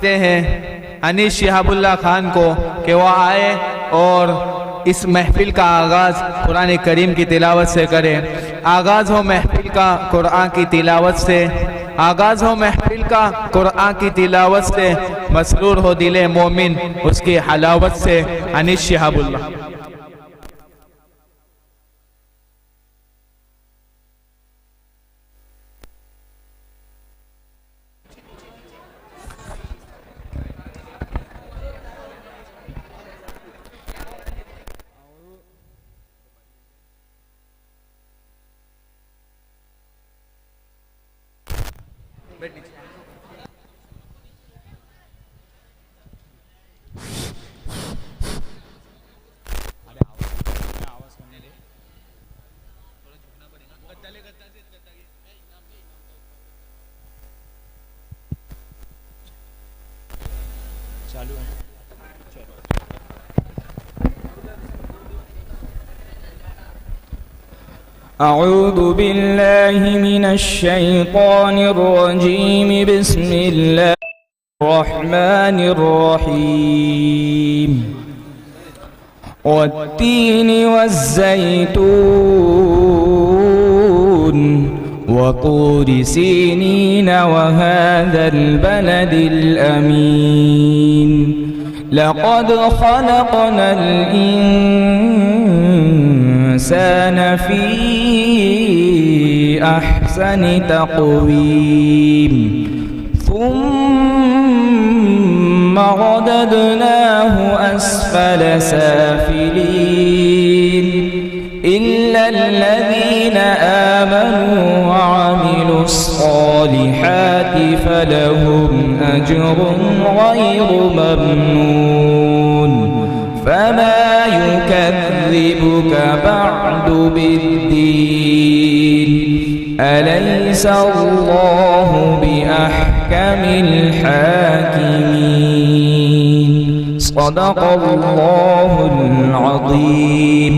कहते हैं अनीस शिहाबुल्लाह खान को कि वो आए और इस महफिल का आगाज़ कुरान करीम की तिलावत से करें। आगाज़ हो महफिल का कुरान की तिलावत से, आगाज़ हो महफिल का कुरान की तिलावत से, मसरूर हो दिले मोमिन उसकी हलावत से। अनीस शिहाबुल्लाह। أعوذ بالله من الشيطان الرجيم. بسم الله الرحمن الرحيم. والتين والزيتون وطور سينين وهذا البلد الأمين. لقد خلقنا الإنسان في أحسن تقويم ثم رددناه أسفل سافلين إلا الذين آمنوا وعملوا الصالحات فلهم أجر غير ممنون. فما يكذبك بعد بالدين. أليس الله بأحكم الحاكمين. صدق الله العظيم.